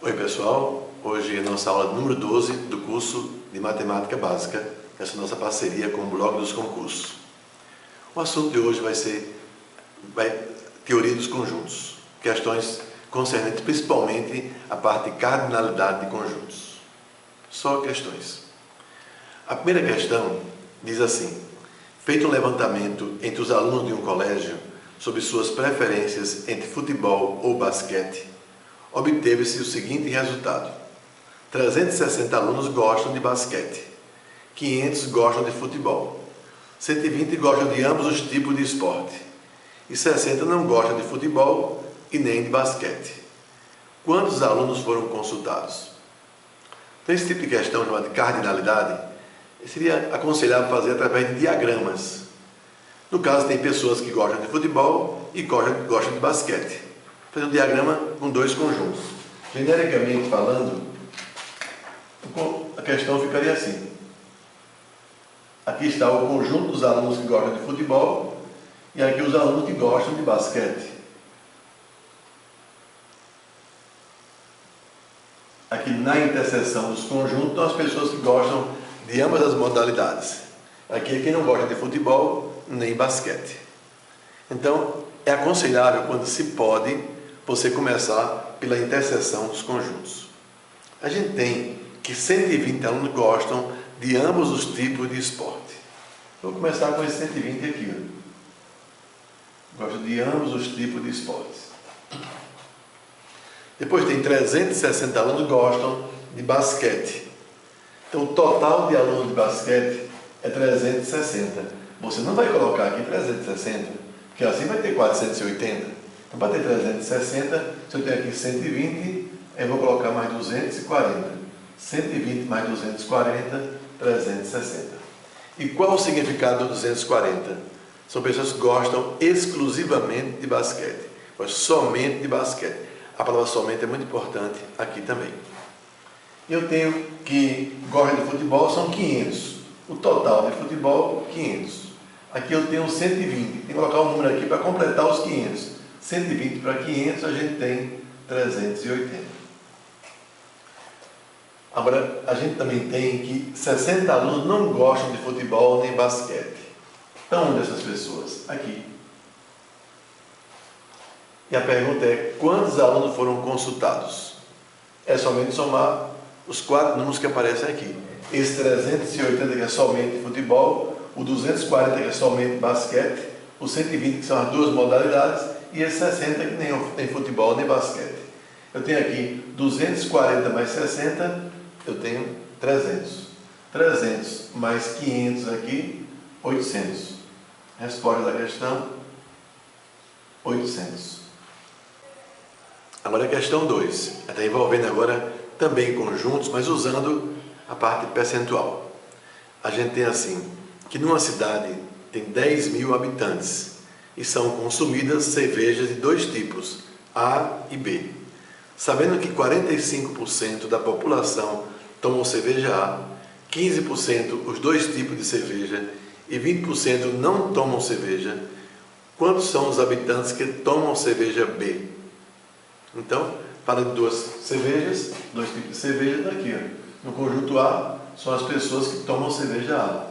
Oi pessoal, hoje é a nossa aula número 12 do curso de Matemática Básica, essa nossa parceria com o Blog dos Concursos. O assunto de hoje vai ser teoria dos conjuntos, questões concernentes principalmente a parte de cardinalidade de conjuntos. Só questões. A primeira questão diz assim: feito um levantamento entre os alunos de um colégio sobre suas preferências entre futebol ou basquete, obteve-se o seguinte resultado: 360 alunos gostam de basquete, 500 gostam de futebol, 120 gostam de ambos os tipos de esporte e 60 não gostam de futebol e nem de basquete. Quantos alunos foram consultados? Então, esse tipo de questão chamada de cardinalidade seria aconselhável fazer através de diagramas. No caso, tem pessoas que gostam de futebol e gostam de basquete. Fazer um diagrama com dois conjuntos. Genericamente falando, a questão ficaria assim. Aqui está o conjunto dos alunos que gostam de futebol e aqui os alunos que gostam de basquete. Aqui na interseção dos conjuntos estão as pessoas que gostam de ambas as modalidades. Aqui é quem não gosta de futebol nem basquete. Então, é aconselhável, quando se pode, você começar pela interseção dos conjuntos. A gente tem que 120 alunos gostam de ambos os tipos de esporte. Vou começar com esse 120 aqui. Gostam de ambos os tipos de esportes. Depois tem 360 alunos que gostam de basquete. Então, o total de alunos de basquete é 360. Você não vai colocar aqui 360, porque assim vai ter 480. Então, para ter 360, se eu tenho aqui 120, eu vou colocar mais 240. 120 mais 240, 360. E qual o significado do 240? São pessoas que gostam exclusivamente de basquete, gostam somente de basquete. A palavra somente é muito importante aqui também. Eu tenho que gostam de futebol, são 500. O total de futebol, 500. Aqui eu tenho 120. Tem que colocar um número aqui para completar os 500. 120 para 500, a gente tem 380. Agora, a gente também tem que 60 alunos não gostam de futebol nem basquete. Então, onde essas pessoas? Aqui. E a pergunta é: quantos alunos foram consultados? É somente somar os 4 números que aparecem aqui. Esse 380 que é somente futebol, o 240 que é somente basquete, o 120 que são as duas modalidades, e esse 60 que nem tem futebol nem basquete. Eu tenho aqui 240 mais 60, eu tenho 300. 300 mais 500 aqui, 800. Resposta da questão, 800. Agora a questão 2. Está envolvendo agora também conjuntos, mas usando a parte percentual. A gente tem assim, que numa cidade tem 10.000 habitantes e são consumidas cervejas de dois tipos, A e B. Sabendo que 45% da população tomam cerveja A, 15% os dois tipos de cerveja e 20% não tomam cerveja, quantos são os habitantes que tomam cerveja B? Então, fala de duas cervejas, dois tipos de cerveja daqui. No conjunto A, são as pessoas que tomam cerveja A.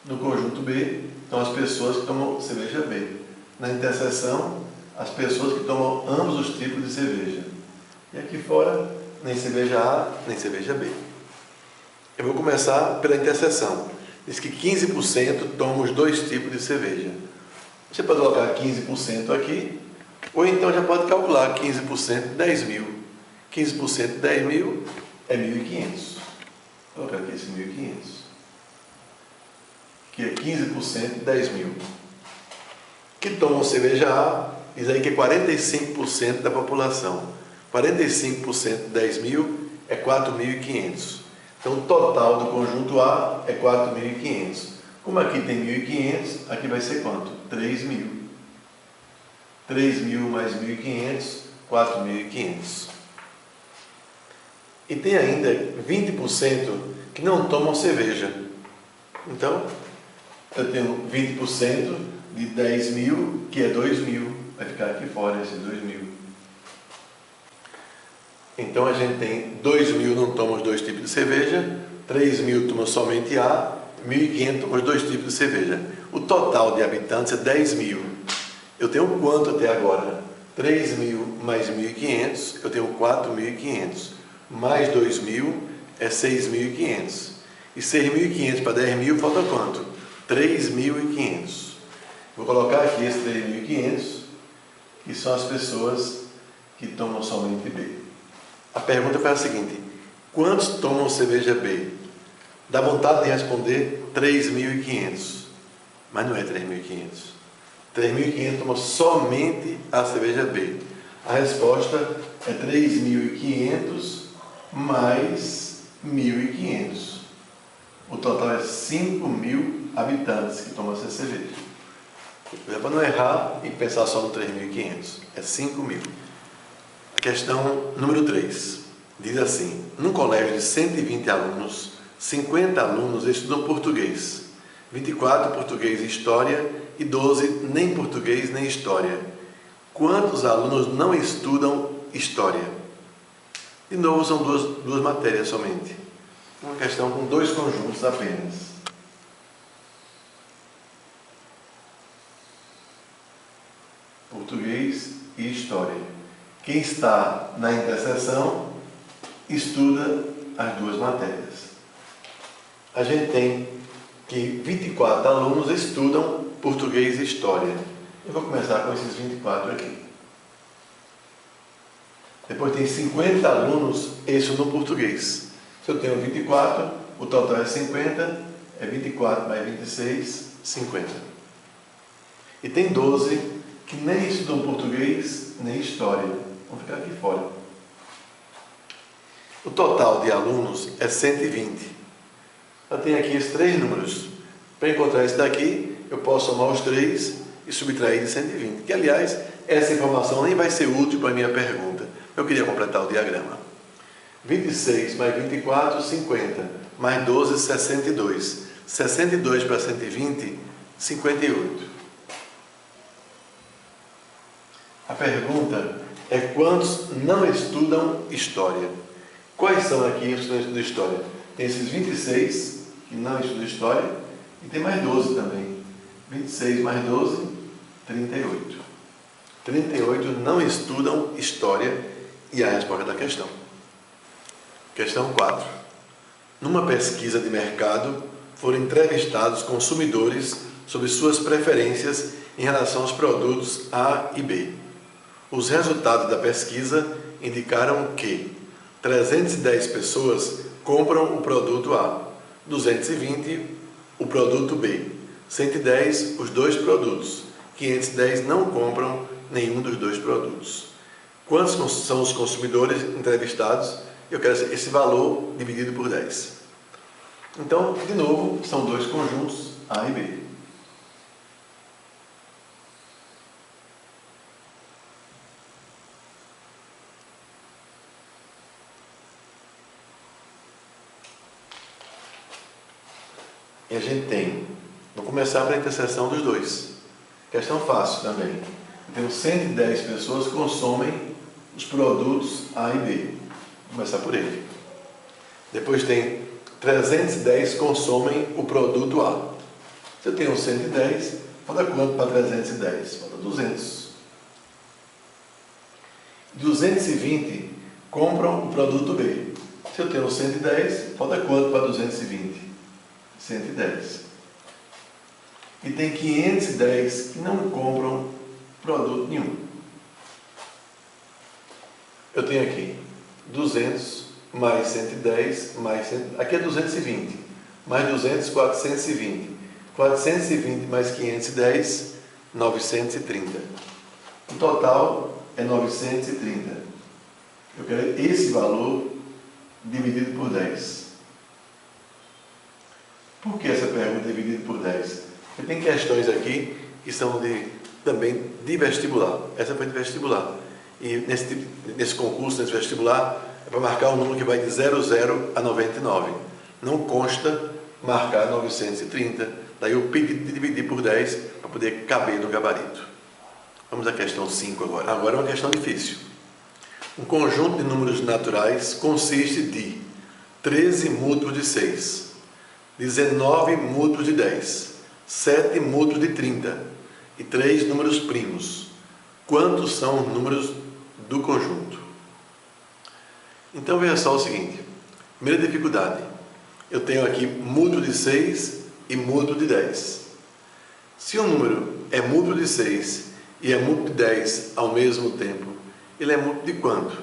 No conjunto B, são as pessoas que tomam cerveja B. Na interseção, as pessoas que tomam ambos os tipos de cerveja. E aqui fora, nem cerveja A, nem cerveja B. Eu vou começar pela interseção. Diz que 15% tomam os dois tipos de cerveja. Você pode colocar 15% aqui, ou então já pode calcular 15% de 10.000. 15% de 10.000 é 1.500. Vou colocar aqui esse 1.500. Que é 15% de 10.000. Que tomam cerveja A, diz aí que é 45% da população. 45% de 10.000 é 4.500. Então, o total do conjunto A é 4.500. Como aqui tem 1.500, aqui vai ser quanto? 3.000. 3.000 mais 1.500, 4.500. E tem ainda 20% que não tomam cerveja. Então, eu tenho 20% de 10.000, que é 2.000. Vai ficar aqui fora esse 2.000. Então a gente tem 2.000 não tomam os dois tipos de cerveja, 3.000 tomam somente A, 1.500 tomam os dois tipos de cerveja. O total de habitantes é 10.000. Eu tenho quanto até agora? 3.000 mais 1.500, eu tenho 4.500. Mais 2.000 é 6.500. E 6.500 para 10.000 falta quanto? 3.500. Vou colocar aqui esses 3.500, que são as pessoas que tomam somente B. A pergunta foi a seguinte: quantos tomam cerveja B? Dá vontade de responder 3.500, mas não é 3.500. 3.500 tomam somente a cerveja B. A resposta é 3.500 mais 1.500. O total é 5.000 habitantes que tomam essa cerveja. É para não errar e pensar só no 3.500. É 5.000. A questão número 3 diz assim: num colégio de 120 alunos, 50 alunos estudam português, 24 português e história e 12 nem português nem história. Quantos alunos não estudam história? De novo, são duas matérias somente. Uma questão com dois conjuntos apenas. Português e história. Quem está na interseção estuda as duas matérias. A gente tem que 24 alunos estudam português e história. Eu vou começar com esses 24 aqui. Depois tem 50 alunos estudam português. Se eu tenho 24, o total é 50, é 24 mais 26, 50. E tem 12 que nem estudam português nem história. Vão ficar aqui fora. O total de alunos é 120. Eu tenho aqui esses três números. Para encontrar esse daqui, eu posso somar os três e subtrair de 120. Que, aliás, essa informação nem vai ser útil para a minha pergunta. Eu queria completar o diagrama. 26 mais 24, 50. Mais 12, 62. 62 para 120, 58. A pergunta é: quantos não estudam história? Quais são aqui os que não estudam história? Tem esses 26 que não estudam história e tem mais 12 também. 26 mais 12, 38. 38 não estudam história e a resposta da questão. Questão 4. Numa pesquisa de mercado, foram entrevistados consumidores sobre suas preferências em relação aos produtos A e B. Os resultados da pesquisa indicaram que 310 pessoas compram o produto A, 220 o produto B, 110 os dois produtos, 510 não compram nenhum dos dois produtos. Quantos são os consumidores entrevistados? Eu quero esse valor dividido por 10. Então, de novo, são dois conjuntos, A e B. E a gente tem, vou começar pela interseção dos dois. Questão fácil também. Temos 110 pessoas que consomem os produtos A e B. Vou começar por ele. Depois tem 310 consomem o produto A. Se eu tenho 110, falta quanto para 310? Falta 200. 220 compram o produto B. Se eu tenho 110, falta quanto para 220? 110. E tem 510 que não compram produto nenhum. Eu tenho aqui 200 mais 110 mais 100, aqui é 220, mais 200, 420. 420 mais 510, 930. O total é 930. Eu quero esse valor dividido por 10. Por que essa pergunta é dividida por 10? Porque tem questões aqui que são também de vestibular. Essa foi de vestibular. E nesse concurso, nesse vestibular, é para marcar um número que vai de 00 a 99. Não consta marcar 930. Daí eu pedi de dividir por 10 para poder caber no gabarito. Vamos à questão 5 agora. Agora é uma questão difícil. Um conjunto de números naturais consiste de 13 múltiplos de 6, 19 múltiplos de 10, 7 múltiplos de 30 e 3 números primos. Quantos são os números do conjunto? Então veja só o seguinte. Primeira dificuldade. Eu tenho aqui múltiplo de 6 e múltiplo de 10. Se um número é múltiplo de 6 e é múltiplo de 10 ao mesmo tempo, ele é múltiplo de quanto?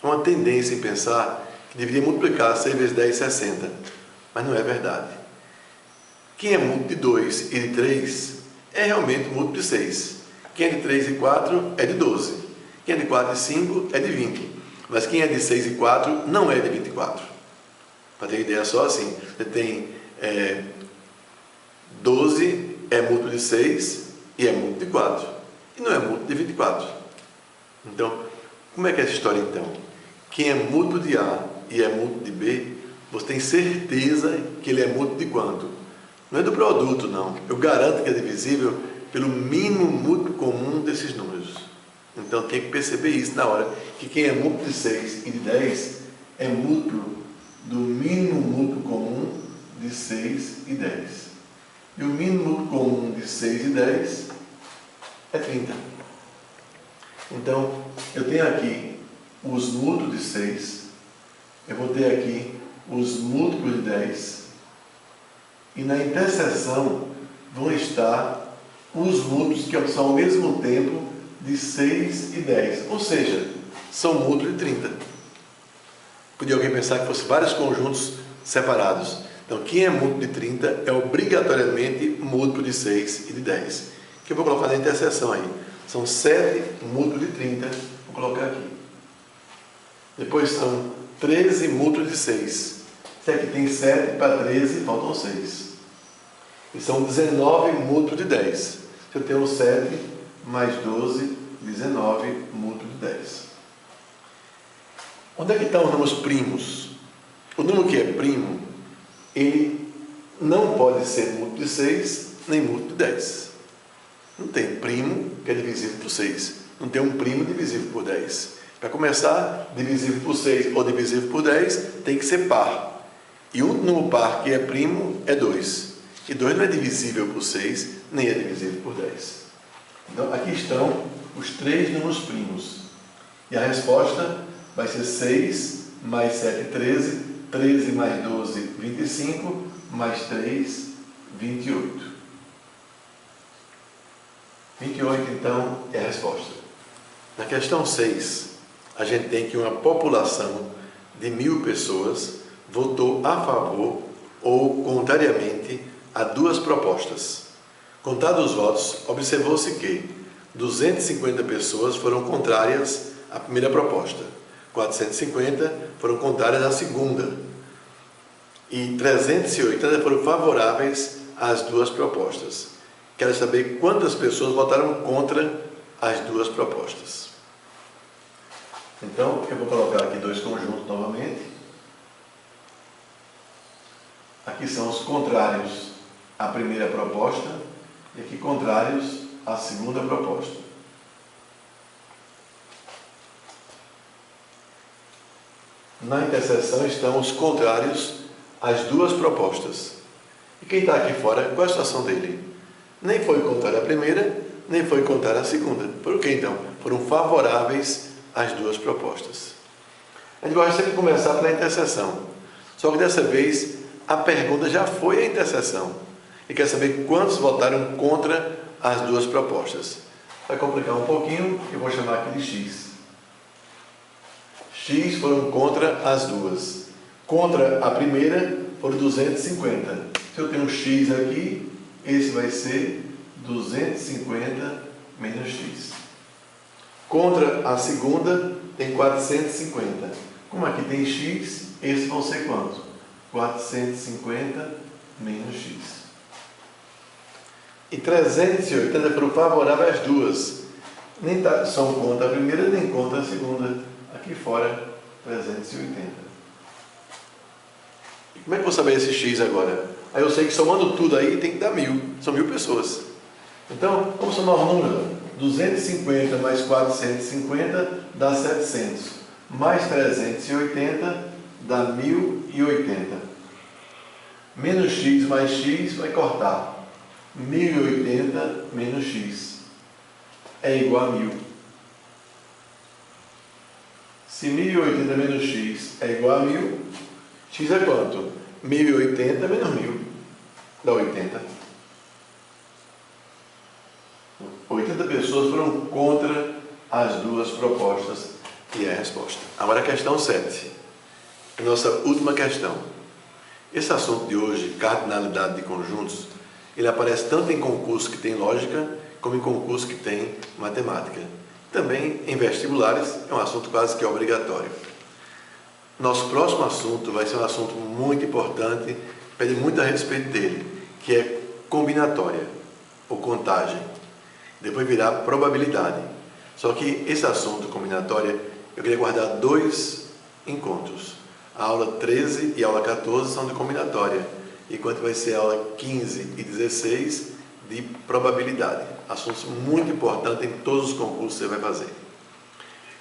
Há uma tendência em pensar que deveria multiplicar 6 vezes 10, 60. Mas não é verdade. Quem é múltiplo de 2 e de 3 é realmente múltiplo de 6. Quem é de 3 e 4 é de 12. Quem é de 4 e 5 é de 20. Mas quem é de 6 e 4 não é de 24. Para ter ideia só assim, você tem 12 é múltiplo de 6 e é múltiplo de 4. E não é múltiplo de 24. Então, como é que é essa história então? Quem é múltiplo de A e é múltiplo de B, você tem certeza que ele é múltiplo de quanto? Não é do produto, não. Eu garanto que é divisível pelo mínimo múltiplo comum desses números. Então tem que perceber isso na hora, que quem é múltiplo de 6 e de 10 é múltiplo do mínimo múltiplo comum de 6 e 10. E o mínimo múltiplo comum de 6 e 10 é 30. Então, eu tenho aqui os múltiplos de 6, eu vou ter aqui os múltiplos de 10, e na interseção vão estar os múltiplos que são ao mesmo tempo de 6 e 10, ou seja, são múltiplos de 30. Podia alguém pensar que fossem vários conjuntos separados. Então, quem é múltiplo de 30 é obrigatoriamente múltiplo de 6 e de 10, que eu vou colocar na interseção aí. São 7 múltiplos de 30, vou colocar aqui. Depois são 13 múltiplos de 6. Se aqui tem 7 para 13, faltam 6. E são 19 múltiplos de 10. Se eu tenho 7 mais 12, 19 múltiplos de 10. Onde é que estão os números primos? O número que é primo, ele não pode ser múltiplo de 6, nem múltiplo de 10. Não tem primo que é divisível por 6. Não tem um primo divisível por 10. Para começar, divisível por 6 ou divisível por 10, tem que ser par. E um número par que é primo é 2. E 2 não é divisível por 6, nem é divisível por 10. Então, aqui estão os 3 números primos. E a resposta vai ser 6 mais 7, 13. 13 mais 12, 25. Mais 3, 28. 28, então, é a resposta. Na questão 6, a gente tem que uma população de 1000 pessoas votou a favor ou contrariamente a 2 propostas. Contados os votos, observou-se que 250 pessoas foram contrárias à primeira proposta, 450 foram contrárias à segunda e 380 foram favoráveis às 2 propostas. Quero saber quantas pessoas votaram contra as 2 propostas. Então, eu vou colocar aqui 2 conjuntos novamente. Aqui são os contrários à primeira proposta e aqui contrários à segunda proposta. Na interseção estão os contrários às 2 propostas. E quem está aqui fora, qual é a situação dele? Nem foi contrário à primeira, nem foi contrário à segunda. Por que então? Foram favoráveis às 2 propostas. A gente vai sempre começar pela interseção. Só que dessa vez a pergunta já foi a interseção. E quer saber quantos votaram contra as 2 propostas. Vai complicar um pouquinho, eu vou chamar aqui de X. X foram contra as 2. Contra a primeira foram 250. Se eu tenho um X aqui, esse vai ser 250 menos X. Contra a segunda tem 450. Como aqui tem X, esses vão ser quanto? 450 menos X. E 380 foram favoráveis às 2. Nem são contra a primeira, nem contra a segunda. Aqui fora, 380. E como é que eu vou saber esse X agora? Aí eu sei que somando tudo aí tem que dar 1000. São 1000 pessoas. Então, vamos somar os números. 250 mais 450 dá 700. Mais 380 dá 1080. Menos x mais x vai cortar. 1080 menos x é igual a 1000. Se 1080 menos x é igual a 1000, x é quanto? 1080 menos 1000 dá 80. 80 pessoas foram contra as duas propostas e é a resposta. Agora a questão 7. A nossa última questão. Esse assunto de hoje, cardinalidade de conjuntos, ele aparece tanto em concurso que tem lógica, como em concurso que tem matemática. Também em vestibulares é um assunto quase que obrigatório. Nosso próximo assunto vai ser um assunto muito importante, pede muito a respeito dele, que é combinatória ou contagem. Depois virá probabilidade. Só que esse assunto, combinatória, eu queria guardar 2 encontros. A aula 13 e a aula 14 são de combinatória, enquanto vai ser a aula 15 e 16 de probabilidade. Assuntos muito importantes em todos os concursos que você vai fazer.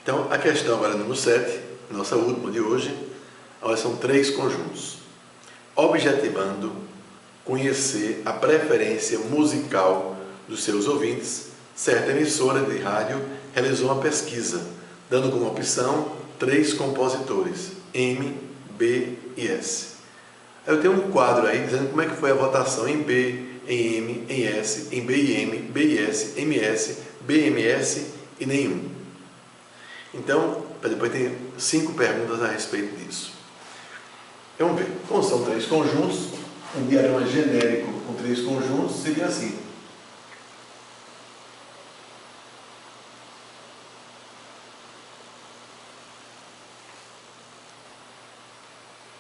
Então, a questão agora número 7, nossa última de hoje, agora são 3 conjuntos. Objetivando conhecer a preferência musical dos seus ouvintes, certa emissora de rádio realizou uma pesquisa, dando como opção 3 compositores, M, B e S. Eu tenho um quadro aí dizendo como é que foi a votação em B, em M, em S, em B e M, B e S, MS, BMS e nenhum. Então, depois tem 5 perguntas a respeito disso. Vamos ver. Como são 3 conjuntos, um diagrama genérico com 3 conjuntos seria assim.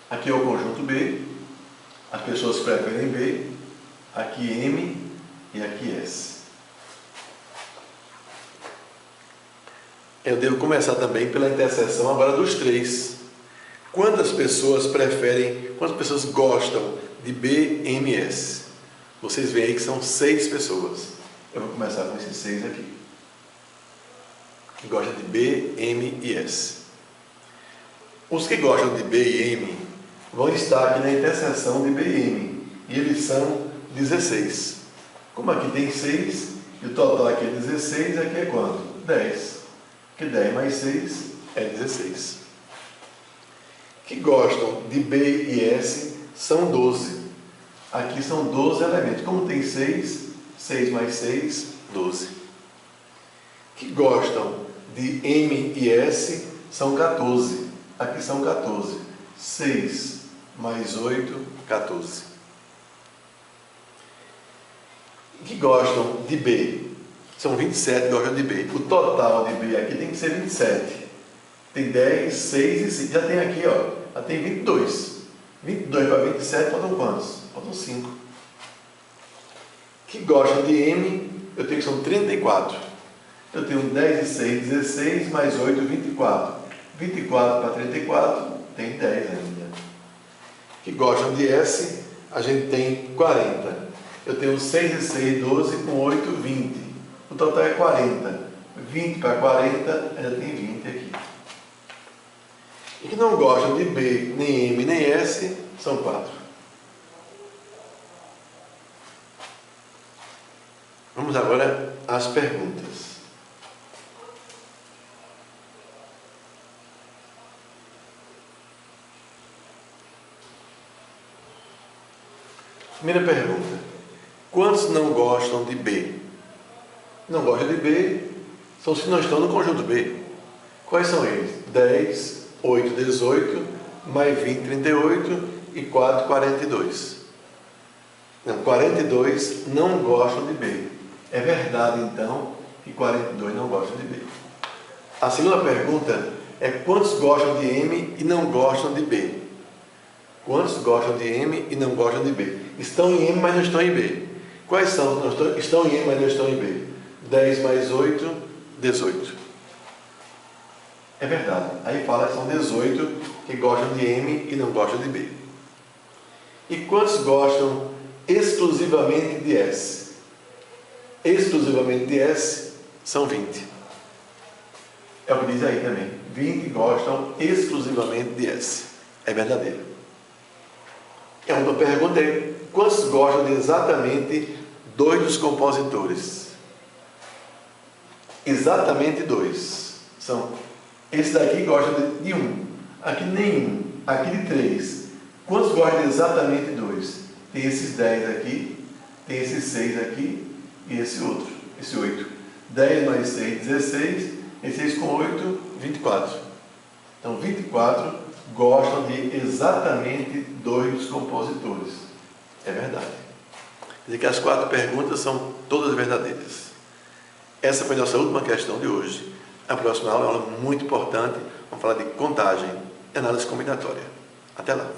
Aqui é o conjunto B, as pessoas preferem B, aqui M e aqui S. Eu devo começar também pela interseção agora dos 3. Quantas pessoas preferem, quantas pessoas gostam de B, M e S? Vocês veem aí que são 6 pessoas. Eu vou começar com esses 6 aqui. Que gostam de B, M e S. Os que gostam de B e M vão estar aqui na interseção de B e M. E eles são 16. Como aqui tem 6, e o total aqui é 16, aqui é quanto? 10. Porque 10 mais 6 é 16. Que gostam de B e S são 12. Aqui são 12 elementos. Como tem 6, 6 mais 6, 12. Que gostam de M e S são 14. Aqui são 14. 6 mais 8, 14. Que gostam de B são 27 que gostam de B. O total de B aqui tem que ser 27. Tem 10, 6 e 5. Já tem aqui, ó. Já tem 22. 22 para 27 faltam quantos? Faltam 5. Que gostam de M, eu tenho que são 34. Eu tenho 10 e 6, 16, mais 8, 24. 24 para 34, tem 10 ainda. Que gostam de S, a gente tem 40. Eu tenho 6 e 6, 12, com 8, 20. O total é 40. 20 para 40, ainda tem 20 aqui. E que não gostam de B, nem M, nem S, são 4. Vamos agora às perguntas. Primeira pergunta. Quantos não gostam de B? Não gostam de B são os que não estão no conjunto B. Quais são eles? 10, 8, 18, mais 20, 38 e 4, 42. Não, 42 não gostam de B. É verdade, então, que 42 não gostam de B. A segunda pergunta é quantos gostam de M e não gostam de B? Quantos gostam de M e não gostam de B? Estão em M, mas não estão em B. Quais são? Estão em M, mas não estão em B. 10 mais 8, 18. É verdade. Aí fala que são 18 que gostam de M e não gostam de B. E quantos gostam exclusivamente de S? Exclusivamente de S são 20. É o que diz aí também. 20 gostam exclusivamente de S. É verdadeiro. E a outra pergunta é: quantos gostam de exatamente 2 dos compositores? Exatamente 2. São, esse daqui gosta de 1. Aqui nenhum. Aqui de 3. Quantos gostam de exatamente 2? Tem esses 10 aqui, tem esses 6 aqui e esse outro, esse 8. 10 mais 6, 16. E 6 com 8, 24. Então, 24 gostam de exatamente 2 dos compositores. É verdade. Quer dizer que as 4 perguntas são todas verdadeiras. Essa foi a nossa última questão de hoje. A próxima aula é uma aula muito importante. Vamos falar de contagem e análise combinatória. Até lá.